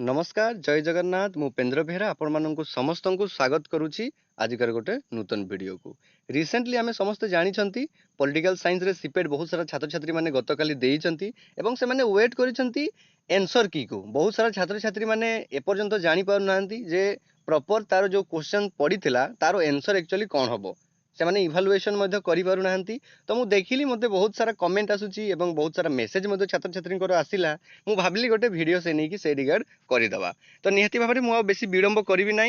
नमस्कार जय जगन्नाथ मु उपेंद्र बेहरा आपण माननकु समस्तंकु स्वागत करूची आजिकर गोटे नूतन वीडियो को रिसेंटली आमे समस्त जानी छंती पॉलिटिकल साइंस रे सीपेट बहुत सारा छात्र छात्री माने गतकाली देई छंती एवं से माने वेट करि छंती आंसर की को बहुत सारा छात्र छात्री माने ए पर्यंत जानि पार नांती जे प्रॉपर तार जो क्वेश्चन पडिथिला तार आंसर एक्चुअली कोन हबो से माने इवैल्यूएशन मध्ये करि पारु नांती तो मु देखिली मते बहुत सारा कमेंट आसुची एवं बहुत सारा मेसेज मध्ये छात्र छात्री को आसिला मु भाबली गोटे वीडियो से नहीं कि से रिगार्ड करदे तो निहती भाव में मुझे बेसी विलंब करी ना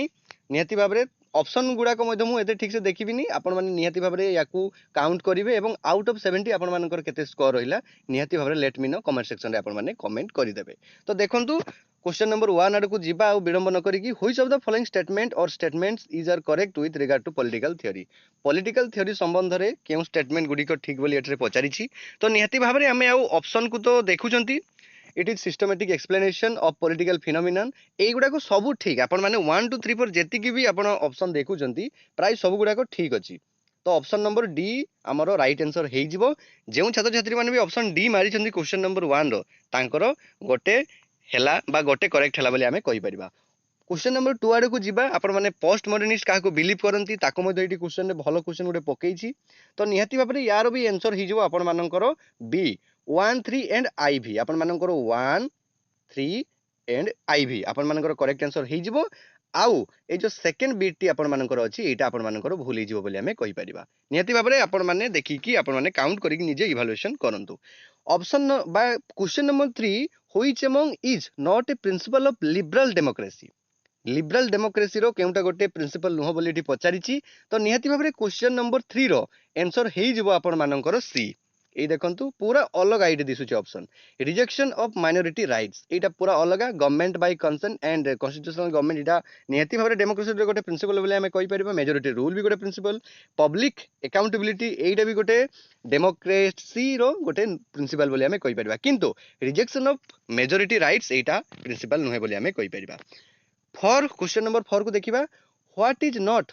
निहती भाव में ऑप्शन गुड़ाक मुझे ठीक से देखी आपण मैंने निहती भाव में या काउंट करेंगे और आउट ऑफ 70 आपण मानकर केते स्कोर रहिला निहती भाव में let me know comment section रे आपण माने कमेंट करदेवे। तो देखंतु क्वेश्चन नंबर 1 आड़ को जीवा आ विलंब न करी which of the following statement or statements is are correct with regard to political theory संबंध रे केउ स्टेटमेंट गुडी ठीक बोली एटरे पचारिछि। तो निहती भाव में आमे आउ ऑप्शन को तो देखुचंती it is systematic explanation of political phenomenon एगुड़ा को सब ठीक आपण माने 1 2 3 4 जेतिकी भी आपण ऑप्शन देखुचंती प्राय सब गुड़ा को ठीक अछि। तो ऑप्शन नंबर डी हमरो राइट आंसर हेइ जिवो जेउ छात्र छात्री माने भी ऑप्शन डी मारि छंती क्वेश्चन नंबर 1 रो तांकर गोटे हेला बा गोटे करेक्ट हेला बोली आमे कहि परिबा। क्वेश्चन नंबर 2 आड़ को जीवा आपण माने पोस्ट मॉडर्निस्ट काहा को बिलीव करंती ताको मध्ये एटी क्वेश्चन रे भलो क्वेश्चन गुडे पकेइछि। तो निहाती भाबरे यार भी आंसर हेइ जिवो आपण मानकर बी 1 3 एंड IV आपण मानकर 1 3 एंड IV आपण मानकर करेक्ट आंसर हेइ जिवो आउ ए जो सेकंड बीट टी आपण मानकर अछि एटा आपण मानकर भूल हेइ जिवो बोली हमें कहि परिबा। निहाती भाबरे आपण माने देखि कि आपण माने काउंट करि कि निजे इवैल्यूएशन करंतु। ऑप्शन बा question number 3 which among is not a principle of liberal democracy रो केउटा गोटे प्रिंसिपल नुह बोली एठी पचारिछि। तो निहाती भाबरे क्वेश्चन नंबर 3 रो आंसर हेइ जिवो आपण मानकर सी ए देखंतु पूरा अलग आईडी दिसुची option rejection of minority rights एटा पूरा अलग government by concern and constitutional government एटा निहाती भाबरे डेमोक्रेसी रो गोटे प्रिंसिपल बोली हमें कहि परिबा। मेजॉरिटी रूल भी गोटे प्रिंसिपल पब्लिक अकाउंटेबिलिटी एटा भी गोटे डेमोक्रेसी रो गोटे प्रिंसिपल बोली हमें कहि परिबा किंतु rejection of majority rights Etah principal नुहे बोली हमें कहि परिबा। फॉर क्वेश्चन नंबर 4 को देखिबा what is not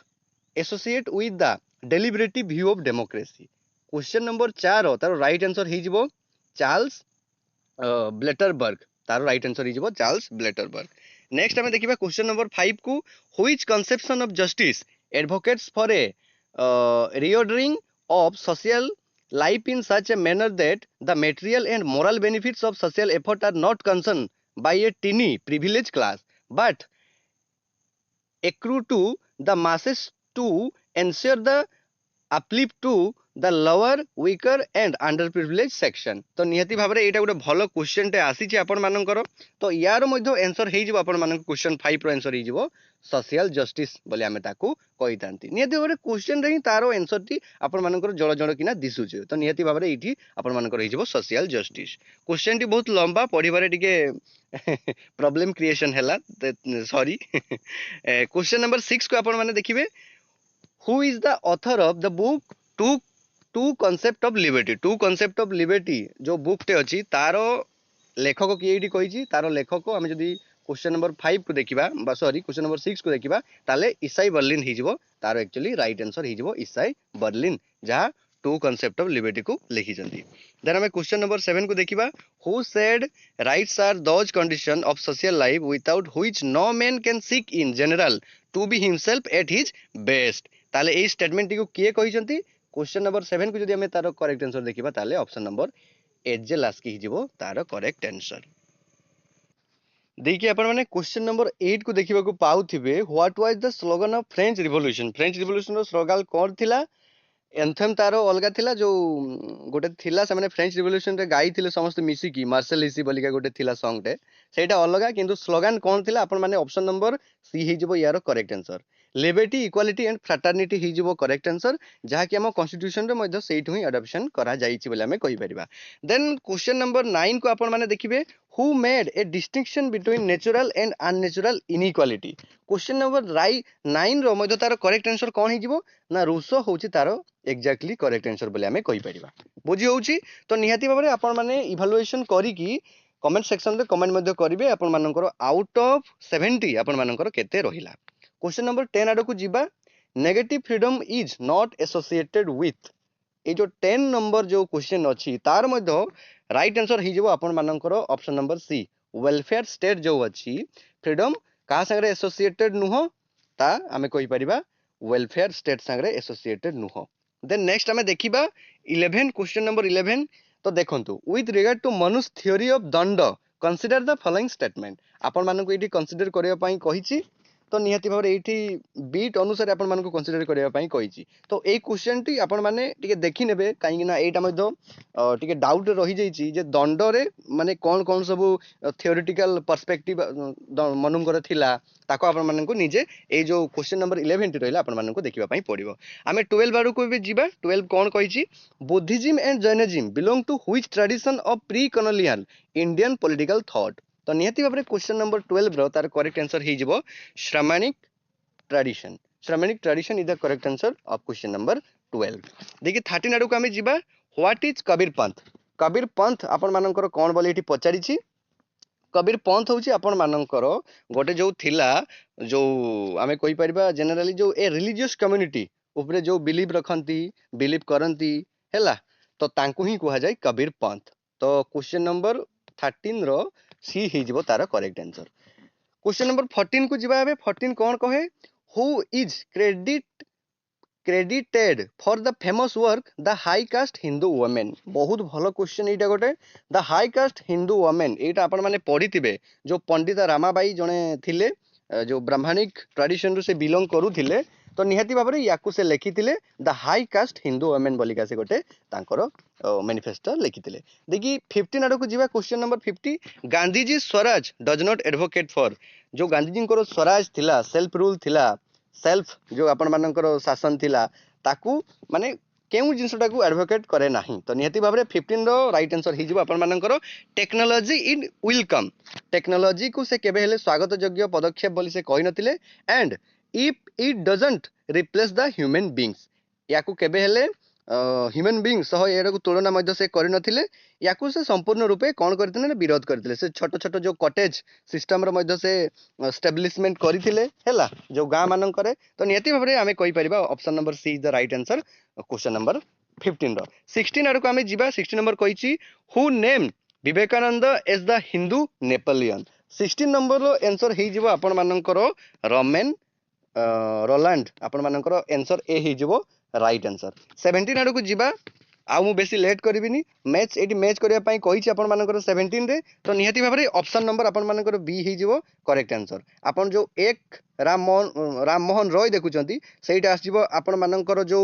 associate with the deliberative view of democracy question number 4 तार राइट आंसर हेइ जिवो चार्ल्स ब्लेटरबर्ग तार राइट आंसर हेइ जिवो चार्ल्स ब्लेटरबर्ग। नेक्स्ट हमें देखिबा क्वेश्चन नंबर 5 को which conception of justice advocates for a reordering of social life in such a manner that the material and moral benefits of social effort are not concerned by a tiny privileged class but accrue to the masses to ensure the uplift to the lower weaker and underprivileged section। तो निहती भाव में यहाँ गोटे भल question टे आसी आपण मानकर तो यार मध्य आंसर हेइ जिवो आपण मानक क्वेश्चन 5 रो आंसर हेइ जिवो सोशल जस्टिस बोली आमे ताकू कहि तांती। निहती भाव क्वेश्चन रे ही तारो आंसर टी आपण मानकर जळ जळ किना दिसुचे तो निहती भाव में एठी आपण मानकर हेइ जिवो सोशल जस्टिस। क्वेश्चन टी बहुत लंबा पढिबारे टिके प्रॉब्लम क्रिएशन हैला सॉरी। क्वेश्चन नंबर 6 को आपण माने देखिबे who is the author of the book two concept of liberty जो बुक टे अछि तारो लेखक किए एठी कहिछि तारो लेखक आमे जदी क्वेश्चन नंबर 5 को देखिबा बा सॉरी क्वेश्चन नंबर 6 को देखिबा ताले इसाई बर्लिन हि जिवो तारो एक्चुअली राइट आंसर हि जिवो इसाई बर्लिन जहा टू कॉन्सेप्ट ऑफ लिबर्टी को लिखि जंती। देन हमें क्वेश्चन नंबर 7 को देखिबा who said rights are those condition of social life without which no man can seek in general to be himself at his best ताले a statement को किए कहि जंती। क्वेश्चन नंबर 7 को जदी हमें तारो करेक्ट आंसर देखिबा ताले ऑप्शन नंबर एजे Laski हि जिवो तारो करेक्ट आंसर। देखिए आपण माने क्वेश्चन नंबर 8 को देखिबा को पाउथिबे what was the slogan of French revolution रो स्लोगन कोन थिला एंथम तारो अलगा थिला जो गोटे थिला से माने फ्रेंच रिवोल्यूशन रे गाई थिले समस्त मिसी की मार्शलिसी बोलिका गोटे थिला सॉन्ग टे सेटा अलगा किंतु स्लोगन कोन थिला आपण माने ऑप्शन नंबर सी हि जिवो यारो correct answer liberty equality and fraternity हि जिवो करेक्ट आंसर जहा कि हम कॉन्स्टिट्यूशन रे मध्ये सेइठु ही अडॉप्शन करा जाईछि बोले हमें कहि परिबा। देन क्वेश्चन नंबर 9 को आपण माने देखिबे who made a distinction between natural and unnatural inequality question number 9 रो मध्ये तारो करेक्ट आंसर कोन हि जिवो ना रूसो होउछि तारो एक्जाक्टली करेक्ट आंसर बोले हमें कहि परिबा। बुझी होउछि तो निहाती भाबरे आपण माने इवैल्यूएशन करी कि कमेंट सेक्शन रे कमेंट मध्ये करिवे आपण मानकर आउट ऑफ 70 आपण मानकर केते रहिला। क्वेश्चन नंबर 10 आड़ को जीवा negative freedom is not associated with a जो 10 नंबर जो क्वेश्चन अछि तार मध्ये राइट आंसर हि जिवो आपण मानकर option number C welfare state जो अच्छी फ्रीडम क्या सागर एसोसिएटेड नुह ता आमे कहि परिबा वेलफेयर स्टेट सागर एसोसिएटेड नुह। देन नेक्स्ट आमे देखिबा 11 क्वेश्चन नंबर 11। तो देखंतु with regard to Manu's theory of danda consider the following statement आपण मानकु एठी कंसीडर करिया पई कहिछि। तो निहाती भाव एठी बीट अनुसार आपण मानकु कंसीडर करिया पई कहिछि। तो ए क्वेश्चन टी आपण माने टिके देखि नेबे काहे ना एटा मध्य टिके डाउट रहि जाइछि जे दंड रे माने कोन कोन सब थियोरेटिकल पर्सपेक्टिव मनुंगर थिला ताको आपण मानकु निजे ए जो क्वेश्चन नंबर 11 टी रहला आपण मानकु देखिबा पई पड़िबो। आमे 12 बारू को भी जिबा 12 कोन कहिछि Buddhism and Jainism belong to which tradition of pre colonial Indian political thought. तो निहाती भाव क्वेश्चन नंबर 12 रो तार करेक्ट आंसर हे जिवो Shramanik tradition. Shramanik tradition is the correct answer of question number 12। देखि 13 आडू को आमे जिबा व्हाट इज कबीर पंथ। कबीर पंथ आपण मानकर कोन बोली एठी पचारिछि। कबीर पंथ होची आपण मानकर गोटे जो थिला जो आमे कहि परिबा जनरली जो ए रिलीजियस कम्युनिटी ऊपर जो बिलीव रखंती बिलीव करंती हैला तो तांकु ही कुहा जाय कबीर पंथ। तो क्वेश्चन नंबर 13 रो सी हे जिवो तार करेक्ट आंसर। क्वेश्चन नंबर 14 को जिबा बे 14 कोन कहे who is credited for the famous work the high caste Hindu women. बहुत भलो क्वेश्चन एटा गोटे the high caste Hindu women एटा आपण माने पढ़िथिबे जो पंडित रामाबाई जने थिले जो ब्राह्मणिक ट्रेडिशन रो से बिलोंग करूथिले। तो निहाती भाव में याकू से लिखिथिले the high caste Hindu women बोलिका से गोटे तांकर मैनिफेस्टो लिखिथिले। देखि 15 आडू को जिबा question number 50 Gandhiji Swaraj does not advocate for. जो गांधीजी को स्वराज थिला सेल्फ रूल थिला सेल्फ जो आपण मानकर शासन थिला ताकू माने केउ जिंसटा को एडवोकेट करे नाही। तो निहाती भाव में 15 रो राइट आंसर हे जिवो आपण मानकर टेक्नोलॉजी इन वेलकम। टेक्नोलॉजी को से केबे हेले स्वागत योग्य पदक्षेप बोली से कहि नथिले and if it doesn't replace the human beings याकू केबे हेले ह्यूमन बीइंग सह एरा को तुलना मध्य से करि नथिले। याकू से संपूर्ण रूपे कोन करथिले विरोध करथिले से छोट छोट जो कॉटेज सिस्टम रो मध्य से स्टेबलिशमेंट करथिले हैला जो गां मानन करे। तो नियति भाबरे आमे कहि परिबा option number C is the right answer question number 15 रो। 16 आडू को आमे जिबा 16 नंबर कहिछि who name Vivekananda as the Hindu Napoleon. 16 नंबर रो आंसर हे जिवो आपण मानकर रोमेन रोलांड आपण मानकर आंसर ए हे जिवो राइट आंसर। 17 आडू को जिबा आ मु बेसी लेट करबिनी मैच एटी मैच करिया पई कहिछि आपण मानकर 17 रे। तो निहाती भाबरे ऑप्शन नंबर आपण मानकर बी हे जिवो करेक्ट आंसर। आपण जो एक राम मोहन रॉय देखुचंती सेटा आसी जिवो आपण मानकर जो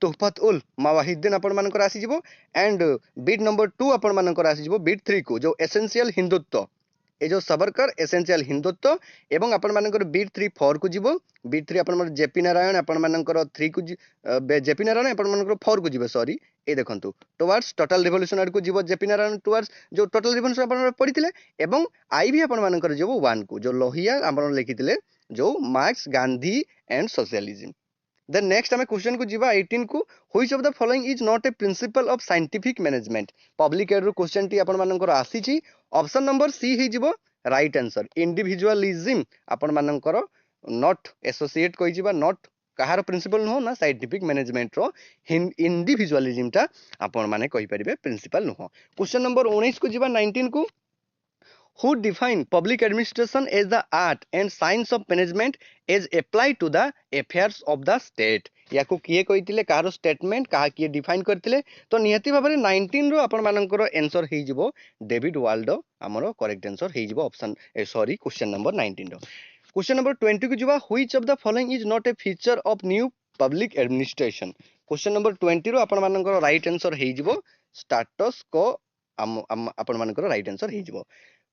तुहफत उल मवाहिद्दीन आपण मानकर आसी जिवो एंड बीट नंबर 2 आपण मानकर आसी जिवो बीट 3 को जो एसेंशियल हिंदुत्व ए जो सबरकर एसेंशियल हिंदुत्व एवं आपण मानकर बीट 3 4 को जिवो बीट 3 आपण मानकर जेपी नारायण आपण मानकर 3 को जेपी नारायण आपण मानकर 4 को जिवो सॉरी ए देखंतु टुवर्ड्स टोटल रिवोल्यूशन आड़ को जिवो जेपी नारायण टुवर्ड्स जो टोटल रिवोल्यूशन आपण पढिथिले एवं आई भी आपण मानकर जिवो 1 को जो लोहिया आपण लिखिथिले जो Marx Gandhi and socialism. Then next हमें क्वेश्चन को जिबा 18 को which of the following is not a principle of scientific management. Public ad रो क्वेश्चन टी आपण मानकर आसीची ऑप्शन नंबर सी हे जिवो राइट आंसर। इंडिविजुअलिज्म आपण मानकर नॉट एसोसिएट कहि जिबा नॉट कहार प्रिंसिपल नो ना साइंटिफिक मैनेजमेंट रो इंडिविजुअलिज्म टा आपण माने कहि परिबे प्रिंसिपल नो। क्वेश्चन नंबर 19 को जिबा 19 को who define public administration as the art and science of management as applied to the affairs of the state। याको किए कहिथिले कारो स्टेटमेंट कहा किए डिफाइन करथिले। तो निहति भाबरे 19 रो आपण मानकर आंसर हे जिवो डेविड वाल्डो हमरो करेक्ट आंसर हे जिवो ऑप्शन सॉरी क्वेश्चन नंबर 19 रो। क्वेश्चन नंबर 20 को जिवा which of the following is not A feature of new public administration. Question number 20 रो आपण मानकर राइट आंसर हे जिवो स्टेटस को आपण मानकर राइट आंसर हे जिवो।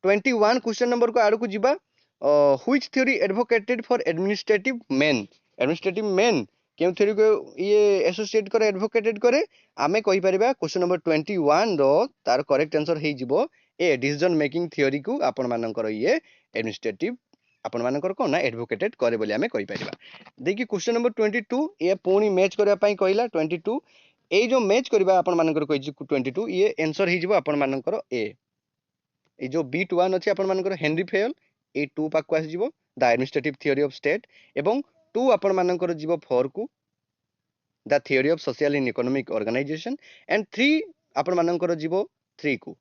21 क्वेश्चन नंबर को आड़ को जिबा which theory advocated for administrative main. Administrative main केउ थ्योरी को ये एसोसिएट करे एडवोकेटेड करे आमे कहि परिबा क्वेश्चन नंबर 21 रो तार करेक्ट आंसर हे जिवो ए डिसीजन मेकिंग थ्योरी को आपण मानकर ये एडमिनिस्ट्रेटिव आपण मानकर कोन ना एडवोकेटेड करे बोली आमे कहि परिबा। देखि क्वेश्चन नंबर 22 ये पूरी मैच करबा पई कहिला 22 ए जो मैच करबा आपण मानकर कहि 22 ये आंसर हे जिवो आपण मानकर ए ए जो बीट 1 अछि आपण मानकर हेनरी फेयल ए 2 पाक को आसी जिवो the administrative theory of state एवं 2 आपण मानकर जिवो 4 को the theory of social and economic organisation and 3 आपण मानकर जिवो 3 को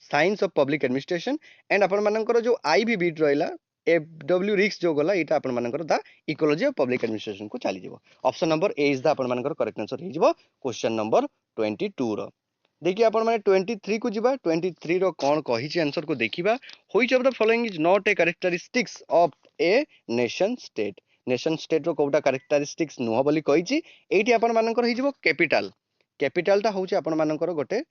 science of public administration and आपण मानकर जो आईबी बीट रहिला एफडब्ल्यू रिक्स जो गला एटा आपण मानकर the ecology of public administration को चली जिवो option number A is the आपण मानकर करेक्ट आंसर हे जिवो क्वेश्चन नंबर 22 रो देखिए आपण माने 23 को जिबा 23 रो कोन कहिछि आंसर को देखिबा which of the following is not a characteristics of a nation state रो कोटा कैरेक्टरिस्टिक्स नुह बोली कहिछि एठी आपण मानकर हे जिवो कैपिटलटा हूँ आपण मानकर गोटे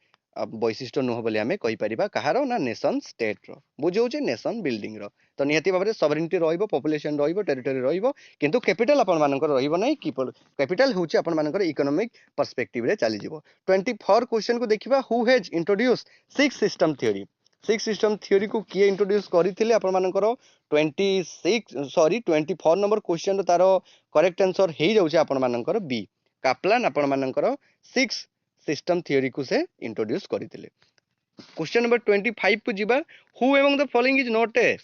वैशिष्ट्य नुह बोली आमे कहि परिबा कहारो ना नेशन स्टेट रो बुझौचे नेशन बिल्डिंग रो तो निहाती भाबरे सॉवरेनिटी रहइबो पॉपुलेशन रहइबो टेरिटरी रहइबो किंतु कैपिटल आपण मानकर रहइबो नै कि कैपिटल होउचे आपण मानकर इकोनॉमिक पर्सपेक्टिव रे चली जिवो 24 क्वेश्चन को देखिबा who has introduce six system theory को किए इंट्रोड्यूस करथिले आपण मानकर 24 नंबर क्वेश्चन रो तारो करेक्ट आंसर हे जाउचे आपण मानकर बी काप्लान आपण मानकर 6 सिस्टम थ्योरी को से इंट्रोड्यूस करथिले क्वेश्चन नंबर 25 को जिबा who among the following is not a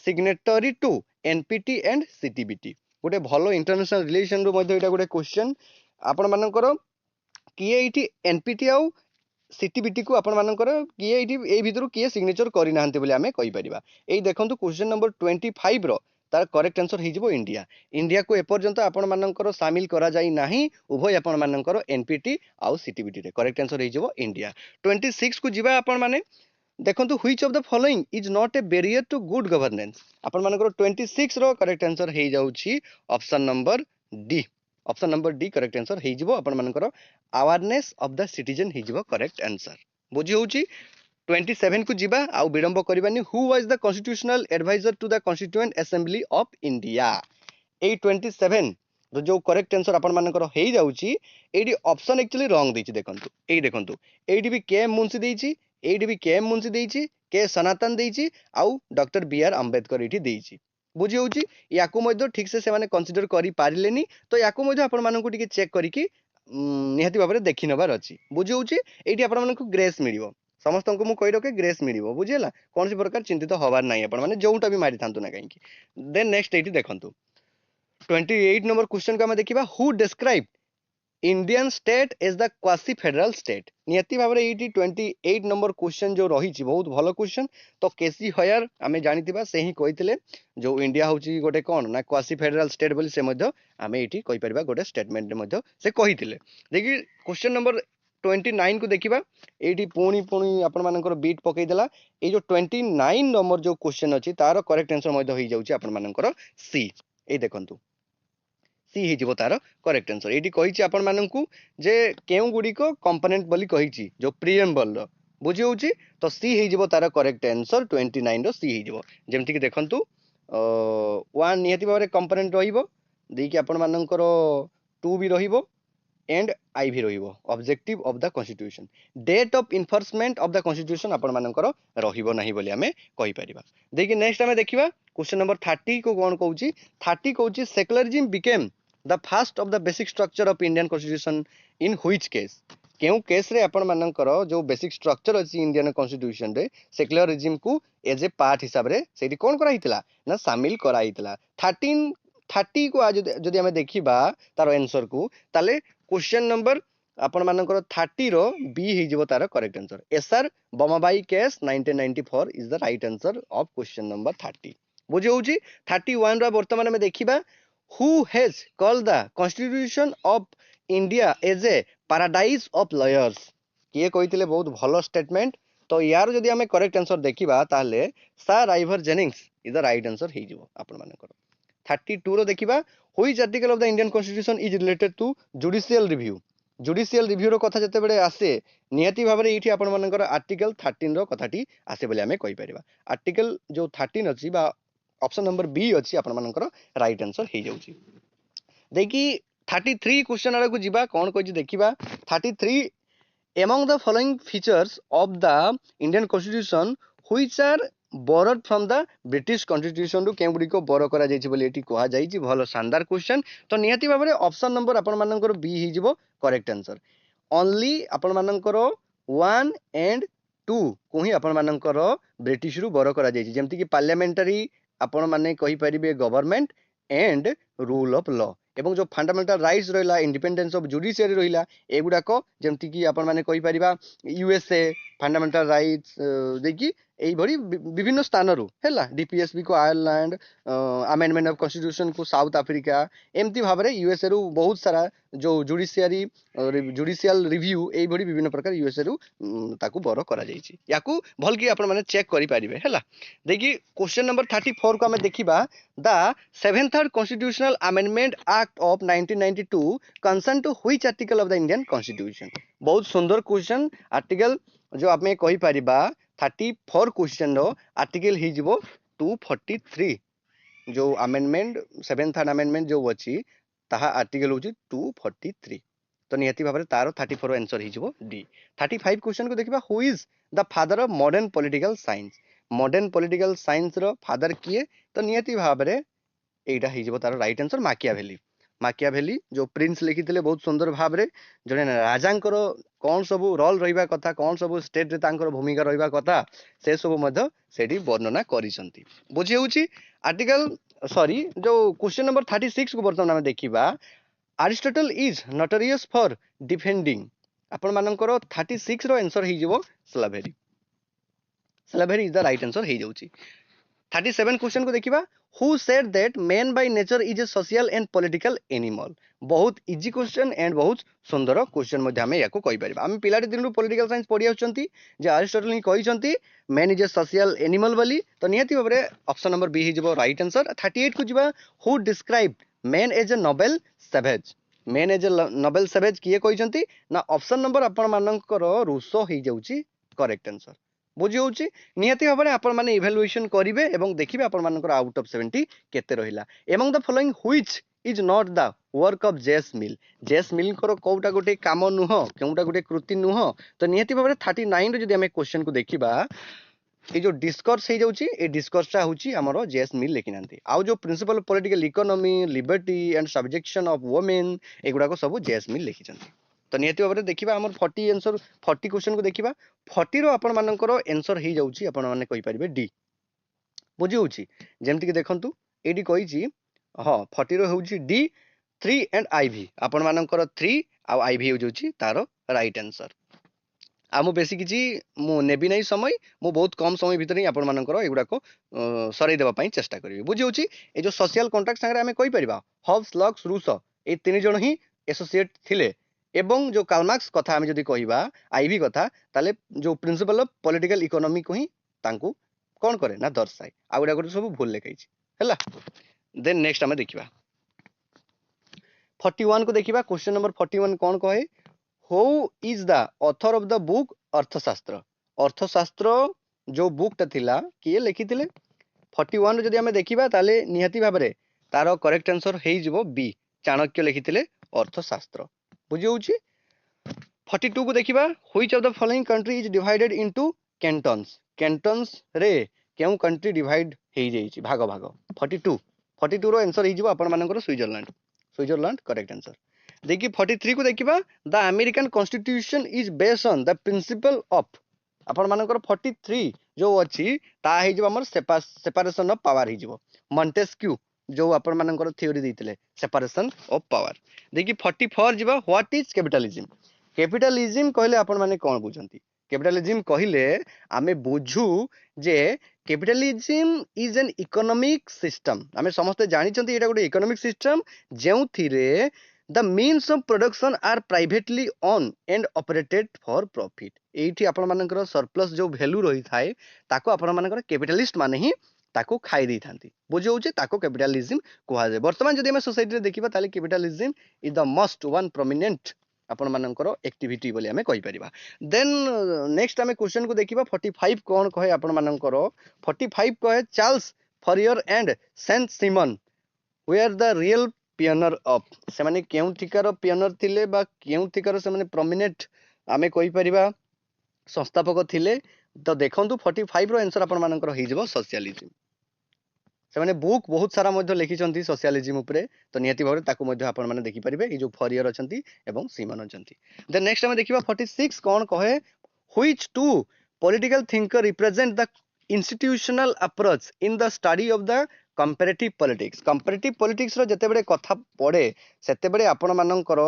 signatory to NPT and CTBT गोटे भलो इंटरनेशनल रिलेशन रो मध्ये एटा गोटे क्वेश्चन आपण मानकर किए एठी एनपीटी आउ सीटीबीटी को आपण मानकर किए एठी ए भितरु किए सिग्नेचर करि नाहंते बोली आमे कहि परिबा एई देखंतु क्वेश्चन नंबर 25 रो तार करेक्ट आंसर हे जिवो इंडिया को एपर्यंत आपण मानकर शामिल करा जाई नाही उभय आपण मानकर एनपीटी आउ सीटीबीटी रे करेक्ट आंसर हे जिवो इंडिया 26 को जिबा आपण माने देखंतु which of the following is not a barrier to good governance आपण मानकर 26 रो करेक्ट आंसर हे जाउछि option number D correct answer हे जिवो आपण मानकर अवेयरनेस ऑफ द सिटीजन हे जिवो करेक्ट आंसर बुझी होउछि 27 को जिबा आउ विडंब करबानी who was the constitutional adviser to the constituent assembly of India ए 27 जो करेक्ट आंसर आपण मानकर हे जाउछि एडी ऑप्शन एक्चुअली रॉन्ग देछि देखंतु एडी भी के एम मुंशी देछि एडी भी के एम मुंशी देछि के सनातन देछि आउ डॉक्टर बी आर अंबेडकर एठी देछि बुझी होउछि याकू मध्ये ठीक से माने कंसीडर करि पारिलेनी तो याकू मध्ये आपण मानकु टिके चेक करिकि निहाती भाबरे देखि नबार अछि बुझी होउछि एठी आपण मानकु ग्रेस मिलिबो समस्त को मु कहि रखे ग्रेस मिलिबो बुझिला कोनसी प्रकार चिंतित होबार नाही आपण माने जोउटा भी मारि थांतु ना काहेकि देन नेक्स्ट एठी देखंतु 28 नंबर क्वेश्चन को हम देखिबा who describe Indian state is the quasi federal state नियति भाबरे एटी 28 नंबर क्वेश्चन जो रही बहुत भलो क्वेश्चन तो केसी हयर आमे जानितिबा से ही कहितले जो इंडिया होची गोटे कोन ना क्वासी फेडरल स्टेट बोली से मध्य आमे एटी कहि परबा गोटे स्टेटमेंट मध्य से कहितले देखि क्वेश्चन नंबर 29 को देखिबा एटी पुणी आपण मानकर बीट पकई देला ए जो 29 नंबर जो क्वेश्चन अछि तार करेक्ट आंसर मध्य होई जाउची आपण मानकर सी ए देखंतु सी हे जिवो तार करेक्ट आंसर एटी कहिछि आपण माननकु जे केउ गुडी को कंपोनेंट बोली कहिछि जो प्रीएम्बल रो बुझी होउछि तो सी हे जिवो तार करेक्ट आंसर 29 रो सी हे जिवो जेमति कि देखंतु 1 नियति भाबरे कंपोनेंट रहिबो देकी आपण माननकर 2 भी रहिबो एंड आई भी रहिबो objective of the constitution date of enforcement of the constitution आपण माननकर रहिबो नाही बोली हमें कहि परिबा देखि नेक्स्ट हमें देखिबा क्वेश्चन नंबर 30 को कोन कहउछि 30 कहउछि secularism became the first of the basic structure of Indian constitution in which case केउ केस रे आपण मानकर जो बेसिक स्ट्रक्चर अछि इंडियन कॉन्स्टिट्यूशन रे सेक्युलरिज्म को एज ए पार्ट हिसाब रे सेठी कोन करा हितला ना शामिल करा हितला 30 को आज जदि हमें देखिबा तार आंसर को ताले क्वेश्चन नंबर आपण मानकर 30 रो बी हे जिवो तार correct answer SR Bommai case 1994 is the right answer of question number 30 बुझी होउची 31 रो वर्तमान में देखिबा who has called the constitution of India as a paradise of lawyers किए कहितले बहुत भलो स्टेटमेंट तो यार जदि हमें करेक्ट आंसर देखिबा ताले sir Ivor Jennings is the right answer हे जिवो आपण मानकर 32 रो देखिबा which article of the Indian constitution is related to judicial review रो कथा जते बेले आसे नियति भाबरे एठी आपण मानकर आर्टिकल 13 रो कथाटी आसे बोले हमें कहि परिबा आर्टिकल जो 13 अछि बा ऑप्शन नंबर बी अछि आपण मानकर राइट आंसर हे जाउची देखि 33 क्वेश्चन आरे को जिबा कोन कोइ देखिबा 33 among the following features of the Indian constitution which are borrowed from the British constitution ru केउ गुडी को बोरो करा जाइछि बोली एठी कोहा जाइछि भलो शानदार क्वेश्चन तो नियति भाबरे ऑप्शन नंबर आपण मानकर बी हे जिवो करेक्ट आंसर ओनली आपण मानकर 1 एंड 2 को ही आपण मानकर ब्रिटिश रु बोरो करा जाइछि जेमति कि पार्लियामेंटरी आपण माने कहि परिबे government and rule of law एवं जो फंडामेंटल राइट्स रहिला इंडिपेंडेंस ऑफ जुडिशियरी रहिला एगुडा को जेमति कि आपण माने कहि परिबा यूएसए फंडामेंटल राइट्स देखि एई भरी विभिन्न स्थान रु हैला डीपीएसबी को आयरलैंड अमेंडमेंट ऑफ कॉन्स्टिट्यूशन को साउथ अफ्रीका एमती भाबरे यूएसए रु बहुत सारा जो जुडिशियल रिव्यू एई भरी विभिन्न प्रकार यूएसए रु ताकू बरो करा जाईची याकू भल की आपण माने चेक करि पारिबे हैला देखि क्वेश्चन नंबर 34 को हमें देखिबा the 7th constitutional amendment act of 1992 concern to which article of the Indian constitution बहुत सुंदर क्वेश्चन आर्टिकल जो आमे कहि पारिबा 34 क्वेश्चन रो आर्टिकल ही जिवो 243 जो अमेंडमेंट 7th अमेंडमेंट जो अछि ताहा आर्टिकल होची 243 तो नियति भाबरे तारो 34 आंसर ही जिवो डी 35 क्वेश्चन को देखिबा who is the father of modern political science रो फादर किए तो नियति भाबरे एटा ही जिवो तारो राइट आंसर माकियाभेली जो प्रिंस लिखिथिले बहुत सुंदर भाबरे जने राजांकर कौन सब रोल रहिबा कथा कौन सब स्टेट रे तांकर भूमिका रहिबा कथा से सब मध्य सेठी वर्णना करिसंती बुझी होउची आर्टिकल सॉरी जो क्वेश्चन नंबर 36 को वर्तमान हम देखिबा Aristotle is notorious for defending आपण मानकर 36 रो आंसर ही जिवो slavery is the right answer ही जाउची 37 क्वेश्चन को देखिबा who said that man by nature is a social and political animal बहुत इजी क्वेश्चन एंड बहुत सुंदर क्वेश्चन मध्ये हमें याको कहि परिबा हम पिलाटी दिनरु पॉलिटिकल साइंस पढि आछंती जे अरिस्टोटल ही कहिसंती man is a social animal बोली तो नियति भाबरे ऑप्शन नंबर बी ही जिवो राइट आंसर 38 को जिबा who describe man as a noble savage किए कहिसंती ना ऑप्शन नंबर आपण मानकर रूसो ही जाउची करेक्ट आंसर बुझी होउची नियति भाबरे आपण माने इवैल्यूएशन करिवे एवं देखिबे आपण मानकर आउट ऑफ 70 केते रहिला among the following which is not the work of जेस मिल कर कोउटा गोटे काम नुह केउटा गोटे कृति नुह तो नियति भाबरे 39 रे जदि हमें क्वेश्चन को देखिबा ए जो डिस्कोर्स हे जाउची ए डिस्कोर्सटा होउची हमरो जेस मिल लेकिनांती आउ जो principle of political economy liberty and subjection of women एगुडा को सब जेस मिल लिखिचंती तो नियति भाबरे देखिबा हमर 40 आंसर 40 क्वेश्चन को देखिबा 40 रो आपण मानकर आंसर हे जाउची आपण माने कहि परिबे डी बुझी होउची जेमति कि देखंतु एडी कहिची हां 40 रो होउची डी 3 एंड आईवी आपण मानकर 3 आ आईवी हो जाउची तारो राइट आंसर आमु बेसी किछि मु नेबी नै समय मु बहुत कम समय भितर ही आपण मानकर एगुडा को सरै देबा पई चेष्टा करिवे बुझी होउची ए जो सोशल कॉन्ट्रैक्ट संगे हमें कहि परिबा हॉब्स लॉक्स रूसो ए तीन जण ही एसोसिएट थिले एवं जो कार्ल मार्क्स कथा हम जदि कहिबा आईवी कथा ताले जो प्रिंसिपल ऑफ पॉलिटिकल इकोनॉमी को ही तांकू कोन करे ना दर्शाए आ गुडा गुड सब भूल लेखैछि हैला देन नेक्स्ट हम देखिबा 41 को देखिबा क्वेश्चन नंबर 41 कोन कहे who is the author of the book अर्थशास्त्र जो बुकटा थिला किए लिखिथिले 41 जदि हमें देखिबा ताले निहाती भाबरे तारो करेक्ट आंसर हेइ जिवो बी चाणक्य लिखिथिले अर्थशास्त्र बुझी होउची 42 को देखिबा which of the following country is divided into cantons रे केउ कंट्री डिवाइड हेइ जाईची भाग 42 रो आंसर हेइ जिवो आपण मानकर स्विट्जरलैंड करेक्ट आंसर देखि 43 को देखिबा the American constitution is based on the principle of आपण मानकर 43 जो अछि ता हेइ जिवो हमर सेपरेशन ऑफ पावर हेइ जिवो मॉन्टेस्क्यू जो आपण मानकर थ्योरी दैतिले सेपरेशन ऑफ पावर देखि 44 जिबा व्हाट इज कैपिटलिज्म कहले आपण माने कोन बुझंती कैपिटलिज्म कहले आमे बुझू जे capitalism is an economic system आमे समस्त जानि चंती एटा गोटे इकोनॉमिक सिस्टम जेउ थिरे the means of production are privately owned and operated for profit एठी आपण मानकर सरप्लस जो वैल्यू रही थाए ताको आपण मानकर कैपिटलिस्ट माने ही ताको खाई दै थांती बुझी होउचे ताको कैपिटलिज्म कुहा जाय वर्तमान जदि हम सोसाइटी रे देखिबा ताले capitalism is the most one prominent आपण मानकर एक्टिविटी बोली हमें कहि परिबा देन नेक्स्ट हमें क्वेश्चन को देखिबा 45 कोन कहे आपण मानकर 45 कहे Charles Fourier and Saint Simon were the real pioneer of से माने केउ ठिकार पियनर थिले बा केउ ठिकार से माने प्रोमिनेंट हमें कहि परिबा संस्थापक थिले तो देखंतु 45 रो आंसर आपण मानकर होई जबो सोशलिज्म से माने बुक बहुत सारा मध्ये लिखिचंती सोशलिज्म ऊपरे तो नियति भाबरे ताकू मध्ये आपण माने देखि परिबे ए जो फरियर अछंती एवं सीमन अछंती देन नेक्स्ट हम देखिबा 46 कोन कहे which two political thinker represent the institutional approach in the study of the comparative politics रो जते बडे कथा पढे सेते बडे आपण मानकर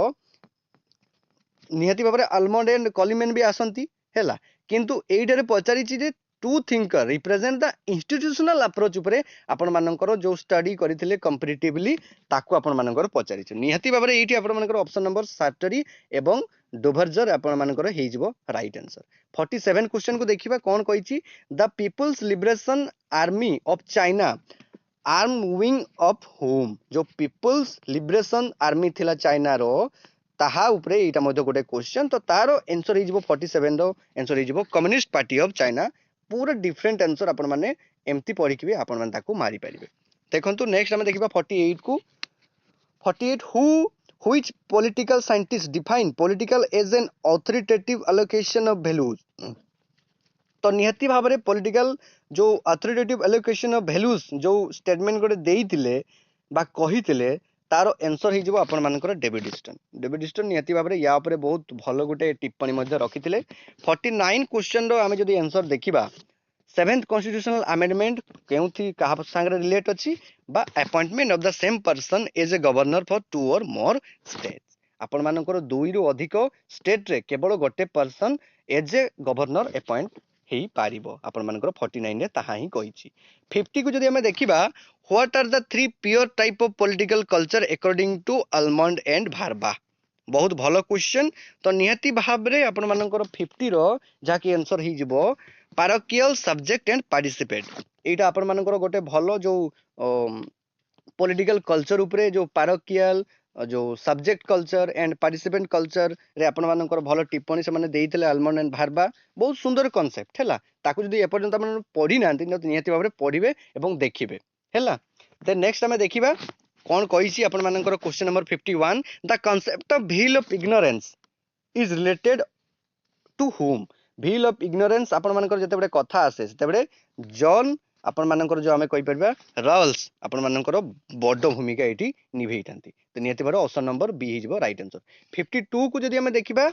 नियति भाबरे आल्मंड एंड कॉलिमेन भी आसंती हैला किंतु एइटारे पचारिछि जे two thinker represent the institutional approach उपरे आपण मानकर जो स्टडी करथिले कंपैरेटिवली ताकू आपण मानकर पचारिछि निहाती भाबरे एइठी आपण मानकर ऑप्शन नंबर सार्टरी एवं डोभरजर आपण मानकर हेइ जिवो राइट आंसर 47 क्वेश्चन को देखिबा कोन कहिछि the People's Liberation Army of China arm wing of whom जो पीपल्स लिबरेशन आर्मी थिला चाइना रो ताहा उपरे एटा मध्ये गोटे क्वेश्चन तो तार आंसर हे जिवो 47 रो आंसर हे जिवो कम्युनिस्ट पार्टी ऑफ चाइना पूरा डिफरेंट आंसर आपण माने एमती पढिकिबे आपण माने ताकू मारी परिबे देखंतु नेक्स्ट हम देखिबा 48 को 48 which political scientists define political as an authoritative allocation of values तो निहती भाव में पॉलिटिकल जो अथॉरिटेटिव एलोकेशन ऑफ वैल्यूज जो स्टेटमेंट गोटे देइतिले बा कहितिले तार आंसर हे जिवो आपण मानकर डेविड ईस्टन निहती भाव में या ऊपर बहुत भलो गोटे टिप्पणी मध्ये रखितिले 49 क्वेश्चन रो आमे जदी आंसर देखिबा 7th कॉन्स्टिट्यूशनल अमेंडमेंट केउथि कहा संगे रिलेट अछि बा appointment of the same person as a governor for 2 और मोर स्टेट्स आपण मानकर 2 रु अधिक स्टेट रे केवल गोटे person as a governor appoint हेई पारिबो आपण मानकर 49 रे ताहा ही कहिछि 50 को जदी हमें देखिबा what are the 3 pure type of political culture according to Almond and Verba बहुत भलो क्वेश्चन तो निहती भाव रे आपण मानकर 50 रो जाकी आंसर ही जिवो पारोकियल सब्जेक्ट एंड पार्टिसिपेट एटा आपण मानकर गोटे भलो जो पॉलिटिकल कल्चर उपरे जो पारोकियल जो subject culture and participant culture रे आपण मानकर भलो टिप्पणी से माने देइतले अल्मंड एंड भारबा बहुत सुंदर कांसेप्ट हैला ताकू जदी एपर्यंत आपण पढी नांती निहती भाबरे पढिबे एवं देखिबे हैला देन नेक्स्ट हमें देखिबा कोन कहिछि आपण मानकर question number 51 the concept of wheel of ignorance is related to whom wheel of ignorance आपण मानकर जते बडे कथा आसे सेते बडे जॉन आपण मानकर जो हमें कहि परबा रॉल्स आपण मानकर बड भूमिका एठी निभेइतांती तो नियति बार ऑप्शन नंबर बी हिजबो राइट आंसर 52 को जदी हमें देखिबा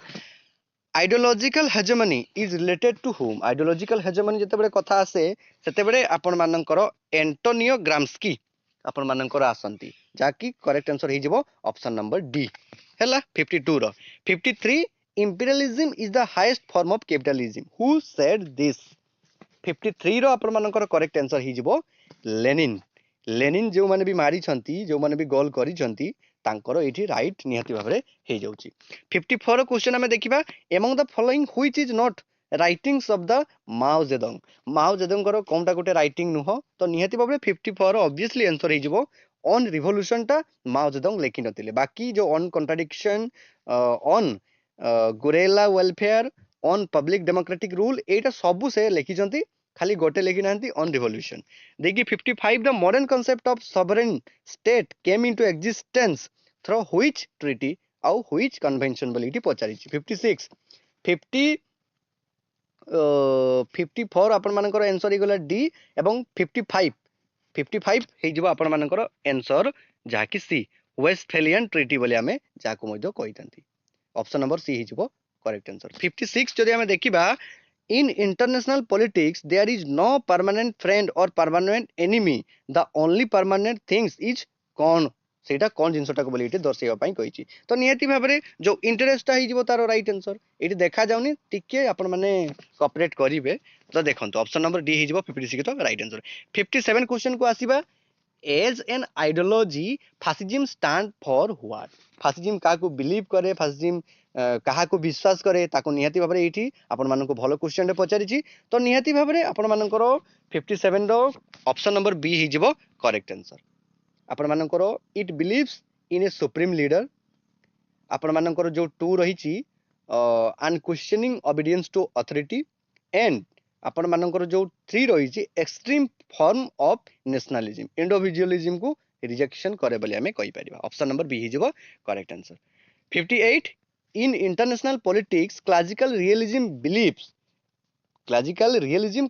ideological hegemony is related to whom ideological hegemony जते बडे कथा आसे सेते बडे आपण मानकर एंटोनियो ग्राम्स्की आपण मानकर आसंती जाकी करेक्ट आंसर हिजबो ऑप्शन नंबर डी हैला 52 रो 53 imperialism is the highest form of capitalism who said this 53 रो आपण मानकर करेक्ट आंसर हि जिवो लेनिन जो माने भी मारी छंती जो माने भी गोल करी छंती तांकर एठी राइट निहति भाबरे हे जाउची 54 क्वेश्चन हमें देखिबा among the following which is not writings of the Mao Zedong करो कोनटा गोटे राइटिंग नुह तो निहति भाबरे 54 ऑब्वियसली आंसर हि जिवो ऑन रिवोल्यूशन टा माओ जेदोंग लेखि नथिले बाकी जो on contradiction on guerrilla welfare on public democratic rule एटा सबु से लेखि छंती खाली गोटे लेखि नांती ऑन रिवोल्यूशन देखि 55 the modern concept of sovereign state came into existence through which treaty आउ व्हिच कन्वेंशन बोलिटी पचारि 56 50 54 आपण मानकर आंसर हि गला डी एवं 55 हे जिवो आपण मानकर आंसर जाकी सी वेस्टफेलियन ट्रीटी बोली हमें जाको मध्य कहितंती ऑप्शन नंबर सी हिजबो करेक्ट आंसर 56 जदि हमें देखिबा in international politics there is no permanent friend or permanent enemy the only permanent things is कौन सेटा कौन जिंसटा को बोली इटे दर्शाइबा पई कहिछि तो नियति भाबरे जो इंटरेस्ट हिजबो तारो राइट आंसर इटे देखा जाउनी टिके आपण माने कोऑपरेट करिवे तो देखंतो ऑप्शन नंबर डी हिजबो 56 तो राइट आंसर 57 क्वेश्चन को आसीबा as an ideology fascism stand for what fascism काको बिलीव करे फासिज्म काहाको विश्वास करे ताको निहति भाबरे एठी आपण मानको भलो क्वेश्चन रे पचारिछि तो निहति भाबरे आपण मानकर 57 रो ऑप्शन नंबर बी हिजबो करेक्ट आंसर आपण मानकर it believes in a supreme leader आपण मानकर जो 2 रहिछि unquestioning obedience to authority and आपण मानकर जो 3 रहिछि extreme form of nationalism individualism को रिजेक्शन करे बोली हमें कहि परिबा ऑप्शन नंबर बी हिजबो correct answer 58 in international politics classical realism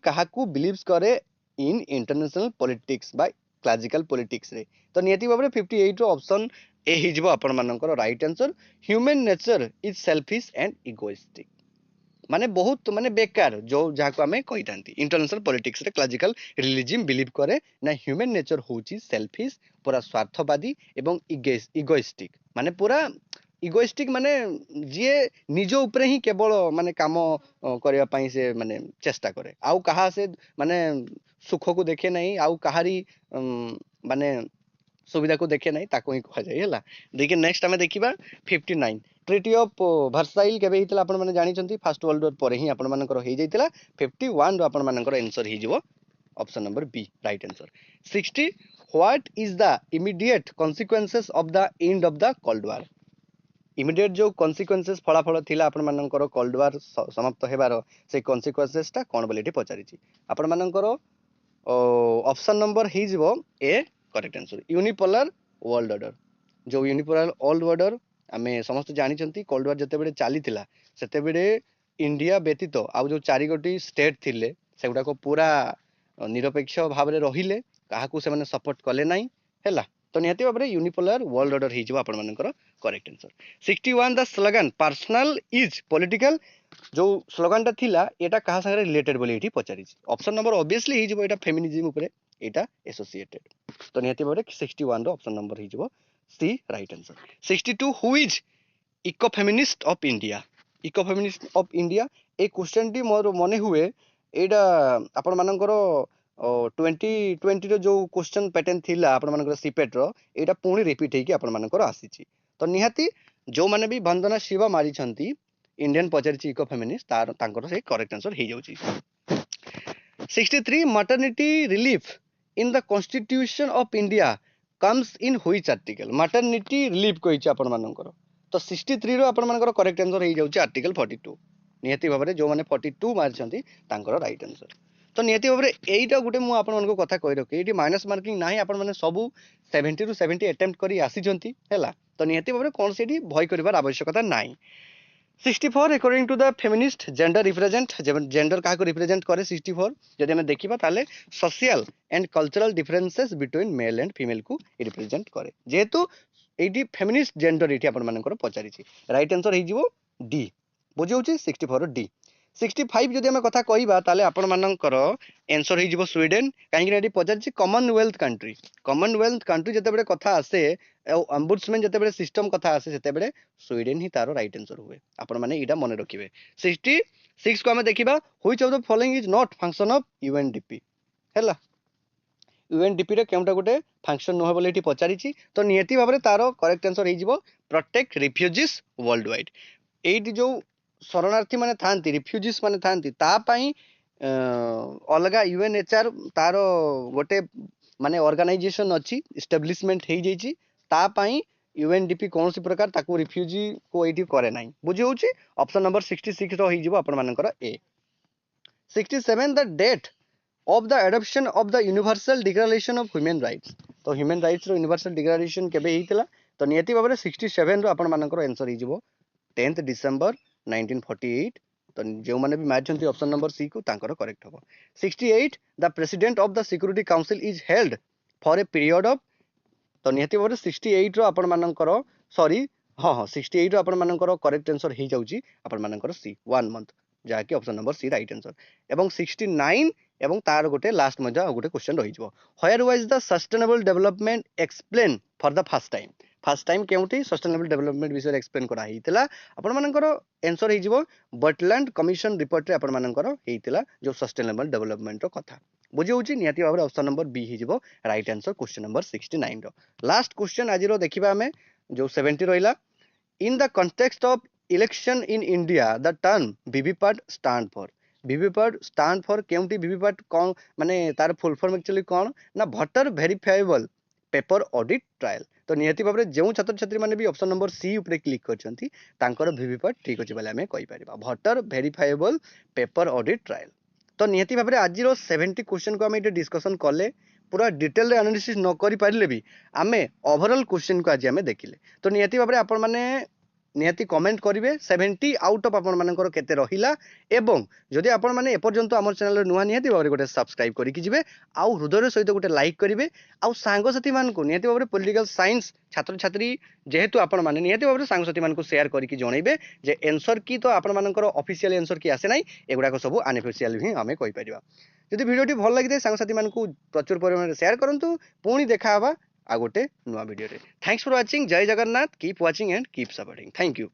काहाकू बिलीव्स करे in international politics by classical politics रे तो नियति भाबरे 58 रो ऑप्शन ए हिजबो आपण मानकर right answer human nature is selfish and egoistic माने बहुत माने बेकार जो जाको हमें कहितांती इंटरनेशनल पॉलिटिक्स रे क्लासिकल रियलिज्म बिलीव करे ना ह्यूमन नेचर होची सेल्फिश पूरा स्वार्थवादी एवं इगोइस्टिक माने पूरा इगोइस्टिक माने जी निज उपरे ही केवल माने काम करने पाई से माने चेष्टा करे आउ कहा से माने सुख को देखे नहीं आउ कहारी माने सुविधा को देखे नहीं ताको ही कहा जाए है देखिए नेक्स्ट आम देखा 59 ट्रिटी ऑफ वर्साइल केबे हितला आपण माने जानि छंती फर्स्ट वर्ल्ड वॉर पर ही आपण मानकर हो जाइतिला 51 रो आपण मानकर आंसर ही जीवो option number B right answer 60 what is the immediate consequences of the end of the cold war immediate जो consequences फलाफल थिला आपण मानकर कोल्ड वॉर समाप्त हेबार से consequences ता कोन बोली पचारि आपण मानकर ऑप्शन नंबर ही जीवो A correct answer unipolar world order जो यूनिपोलर वर्ल्ड ऑर्डर आमे समस्त जानी कोल्ड वॉर जते बेले चली सेते बेले इंडिया व्यतीत आउ जो 4 गोटी स्टेट थिले सेगुडा को पूरा निरपेक्ष भाव में रहिले काहाकू से माने सपोर्ट कले नाही हैला तो निहाती भाव में यूनिपोलर वर्ल्ड ऑर्डर ही जीवो आपण मानकर correct answer 61 the slogan personal is political जो स्लोगन टा थिला एटा कहा संगे रिलेटेड बोली एठी पचारि ऑप्शन नंबर ऑब्वियसली ही जीवो एटा फेमिनिज्म ऊपर एटा एसोसिएटेड तो निहाती भाव में 61 रो ऑप्शन नंबर ही जीवो C right answer 62 who is eco feminist of India eco feminist of India ए क्वेश्चन टी मोर मने हुए एटा आपण मानकर 2020 रो जो क्वेश्चन पैटर्न थिला आपण मानकर सीपेट रो एटा पुणी रिपीट हेकी आपण मानकर आसीची तो निहाती जो माने भी वंदना शिवा मारी छंती इंडियन पचारिची इको फेमिनिस्ट तार तांकर से करेक्ट आंसर हे जाउची 63 maternity relief in the constitution of India comes in which article maternity relief कहिची आपण मानकर तो 63 रो आपण मानकर करेक्ट आंसर हे जाउची आर्टिकल 42 निहाती भाबरे जो माने 42 मारी छंती तांकर राइट आंसर तो निहाती भाबरे एइटा गुटे मु आपण मानको कथा कहि रखे एटी माइनस मार्किंग नाही आपण माने सबु 70 रु 70 अटेम्प्ट करी आसी छंती हैला तो निहाती भाबरे कोन सेठी भय करिवार आवश्यकता नाही 64 according to the feminist gender represent gender का रिप्रेजेंट करे 64 जदि हमें देखिबा ताले social and cultural differences between male and female को रिप्रेजेंट करे जेहेतु एटी फेमिनिस्ट जेंडर एटी आपण मानकर पचारि राइट आंसर हे जिवो डी बुझियोची 64 डी 65 जदि हमें कथा कहिबा ताले आपण मानकर आंसर हे जिवो स्वीडन काहेकि एटी पचारि कॉमनवेल्थ कंट्री जते बेले कथा आसे अम्बुड्समैन जते बेले सिस्टम कथा आसे सेते बेले स्वीडन ही तारो राइट आंसर हुए आपण माने इडा मने रखिबे 66 को हमें देखिबा which of the following is not function of UNDP हैला यूएनडीपी रे केमटा गोटे फंक्शन न होबले एठी पचारिची तो नियति भाबरे तारो करेक्ट आंसर हे जिवो प्रोटेक्ट रिफ्यूजीज वर्ल्ड वाइड एठी जो शरणार्थी माने थांती रिफ्यूजीज माने थांती ता पई अलगा यूएनएचआर तारो गोटे माने ऑर्गेनाइजेशन अछि एस्टैब्लिशमेंट हे जेची ता पई यूएनडीपी कौन सी प्रकार ताको रिफ्यूजी को एठी करे नाही बुझी होची ऑप्शन नंबर 66 रो ही जिवो आपण मानकर A 67 the date of the adoption of the universal declaration of human rights तो ह्यूमन राइट्स रो यूनिवर्सल डिक्लेरेशन केबे हितला तो नियति भाबरे 67 रो आपण मानकर आंसर हि जिवो 10th डिसेंबर 1948 तो जो माने भी मारछंती ऑप्शन नंबर सी को तांकर करेक्ट हो 68 the president of the security council is held for a period of तो नियति भाबरे 68 रो आपण मानकर सॉरी हां हां 68 रो आपण मानकर करेक्ट आंसर हि जाउची आपण मानकर सी 1 मंथ जाके option number C right answer एवं 69 एवं तार गोटे लास्ट मजा गोटे क्वेश्चन रही जिवो where was the sustainable development explain for the first time केउटी सस्टेनेबल डेवलपमेंट विषय एक्सप्लेन करा हितला आपण मानकर आंसर हे जिवो बटलैंड कमिशन रिपोर्ट रे आपण मानकर हेतिला जो सस्टेनेबल डेवलपमेंट रो कथा बुझी होची नियति भाबरे ऑप्शन नंबर बी हे जिवो राइट आंसर क्वेश्चन नंबर 69 रो लास्ट क्वेश्चन आज रो देखिबा हमें जो 70 रहिला in the context of election in India the term VVPAT stand for केउटी वीवीपैट कौन माने तार फुल फॉर्म एक्चुअली कौन ना voter verifiable paper audit trial तो नियति भाबरे जेउ छात्र छात्री माने भी ऑप्शन नंबर सी ऊपर क्लिक करछंती तांकर वीवीपैट ठीक अछि बले हमें कहि परिबा voter verifiable paper audit trial तो नियति भाबरे आज रो 70 क्वेश्चन को हमें डिस्कशन करले पूरा डिटेल रे एनालिसिस न करि पारिले भी हमें ओवरऑल क्वेश्चन को आज हमें देखिले तो नियति भाबरे आपण माने निहाती कमेंट करेंगे 70 आउट ऑफ आपण मानकर केते रहिला एवं जदि आपण माने एपर्यंत हमर चैनल नुआ निहाती भाबरे गोटे सब्सक्राइब करिकि जिवे आउ हृदय सहित गोटे लाइक करिवे आउ सांग साथी मानकु निहाती भाबरे पॉलिटिकल साइंस छात्र छात्री जेहेतु आपण माने निहाती भाबरे सांग साथी मानकु शेयर करिकि जणैबे जे आंसर की तो आपण मानकर ऑफिशियल आंसर की आसे नै एगुडा को सब अनऑफिशियल ही हमें कहि परिबा जदि वीडियोटी भल लागिते सांग साथी मानकु प्रचुर परिमाण शेयर करंतु पुणी देखा हवा आ गोटे नुआ वीडियो रे। Thanks for watching. जय Jagannath. Keep watching and keep supporting. Thank you.